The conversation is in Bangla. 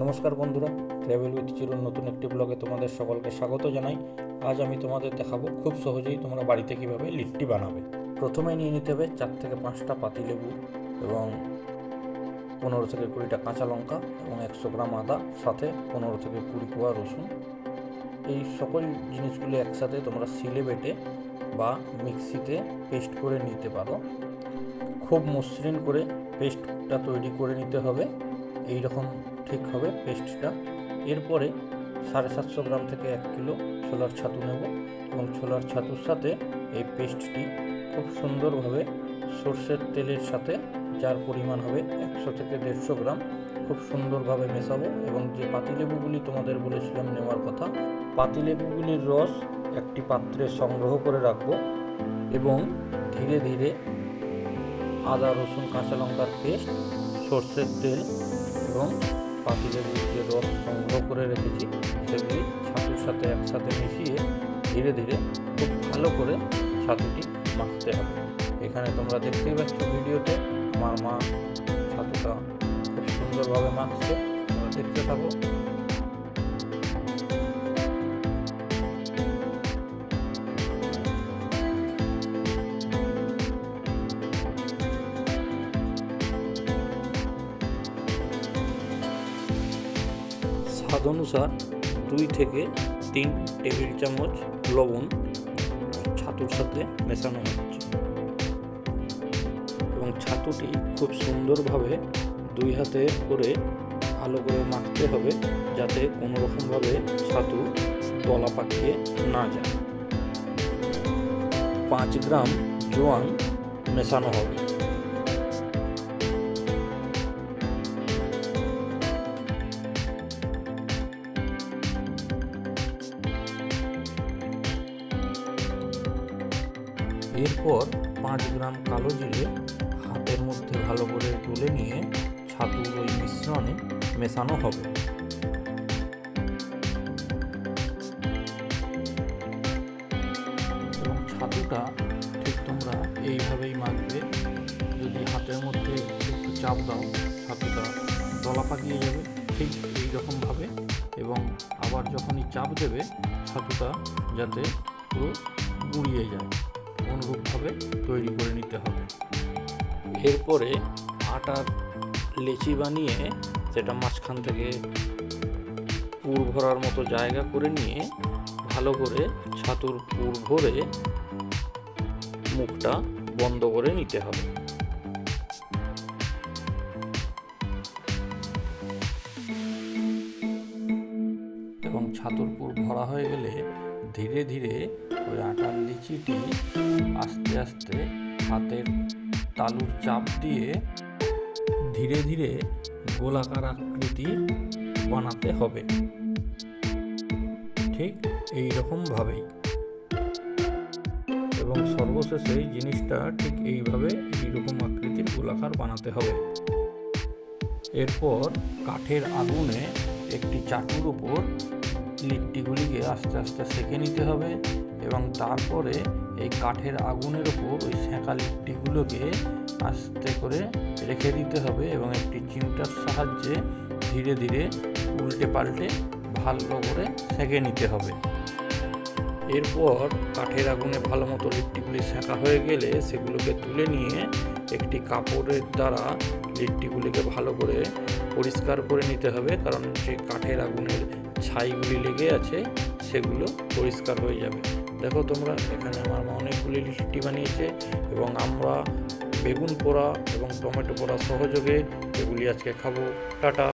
নমস্কার বন্ধুরা, ট্রাভেল উইথ চিরুর নতুন একটি ব্লগে তোমাদের সকলকে স্বাগত জানাই। আজ আমি তোমাদের দেখাবো খুব সহজেই তোমরা বাড়িতে কীভাবে লিট্টি বানাবে। প্রথমে নিয়ে নিতে হবে 4 থেকে 5টা পাতিলেবু এবং 15 থেকে 20টা কাঁচা লঙ্কা এবং 100 গ্রাম আদা, সাথে 15 থেকে 20 কোয়া রসুন। এই সকল জিনিসগুলো একসাথে তোমরা শিলে বেটে বা মিক্সিতে পেস্ট করে নিতে পারো। খুব মসৃণ করে পেস্টটা তৈরি করে নিতে হবে, এই রকম ঠিক হবে পেস্টটা। এরপরে 750 গ্রাম থেকে 1 কিলো ছোলার ছাতু নেব এবং ছোলার ছাতুর সাথে এই পেস্টটি খুব সুন্দরভাবে সর্ষের তেলের সাথে, যার পরিমাণ হবে 100 থেকে 150 গ্রাম, খুব সুন্দরভাবে মেশাবো। এবং যে পাতিলেবুগুলি তোমাদের বলেছিলাম নেওয়ার কথা, পাতিলেবুগুলির রস একটি পাত্রে সংগ্রহ করে রাখবো এবং ধীরে ধীরে আদা, রসুন, কাঁচা লঙ্কার পেস্ট, সর্ষের তেল এবং পাতিলেবুর যে রস সংগ্রহ করে রেখেছি সেগুলি ছাতুর সাথে একসাথে মিশিয়ে ধীরে ধীরে খুব ভালো করে ছাতুটি মাখতে হবে। এখানে তোমরা দেখতেই পাচ্ছ ভিডিওতে আমার মা ছাতুটা খুব সুন্দরভাবে মাখছে, তোমরা দেখতে থাকো। স্বাদ অনুসার 2 থেকে 3 টেবিল চামচ লবণ ছাতুর সাথে মেশানো হচ্ছে এবং ছাতুটি খুব সুন্দরভাবে 2 হাতে করে ভালো করে মাখতে হবে, যাতে কোনো রকমভাবে ছাতু দলা পাকিয়ে না যায়। 5 গ্রাম জোয়ান মেশানো হবে। এরপর 5 গ্রাম কালো জিরে হাতের মধ্যে ভালো করে তুলে নিয়ে ছাতুর ওই মিশ্রণে মেশানো হবে। এবং ছাতুটা ঠিক তোমরা এইভাবেই মাখবে। যদি হাতের মধ্যে একটু চাপ দাও, ছাতুটা দলা পাকিয়ে যাবে, ঠিক এই রকমভাবে। এবং আবার যখনই চাপ দেবে, ছাতুটা যাতে পুরো গুঁড়িয়ে যায়, অনুরূপভাবে তৈরি করে নিতে হবে। এরপরে আটার লেচি বানিয়ে সেটা মাঝখান থেকে পুর ভরার মতো জায়গা করে নিয়ে ভালো করে ছাতুর পুর ভরে মুখটা বন্ধ করে নিতে হবে। এবং ছাতুর পুর ভরা হয়ে গেলে ধীরে ধীরে ওই আটার লিচিটি আস্তে আস্তে হাতের তালুর চাপ দিয়ে ধীরে ধীরে গোলাকার আকৃতি বানাতে হবে, ঠিক এই রকমভাবেই। এবং সর্বশেষে জিনিসটা ঠিক এইভাবে এইরকম আকৃতির গোলাকার বানাতে হবে। এরপর কাঠের আগুনে একটি চাটুর উপর লিট্টিগুলিকে আস্তে আস্তে সেঁকে নিতে হবে এবং তারপরে এই কাঠের আগুনের ওপর ওই সেঁকা লিট্টিগুলোকে আস্তে করে রেখে দিতে হবে এবং একটি চিমটার সাহায্যে ধীরে ধীরে উল্টে পাল্টে ভালো করে সেঁকে নিতে হবে। এরপর কাঠের আগুনে ভালো মতো লিট্টিগুলি সেঁকা হয়ে গেলে সেগুলোকে তুলে নিয়ে একটি কাপড়ের দ্বারা লিট্টিগুলিকে ভালো করে পরিষ্কার করে নিতে হবে, কারণ যে কাঠের আগুনের ছাইগুলি লেগে আছে সেগুলো পরিষ্কার হয়ে যাবে। দেখো তোমরা, এখানে আমার মা অনেকগুলি লিট্টি বানিয়েছে এবং আমরা বেগুন পোড়া এবং টমেটো পোড়া সহযোগে এগুলি আজকে খাবো। টাটা।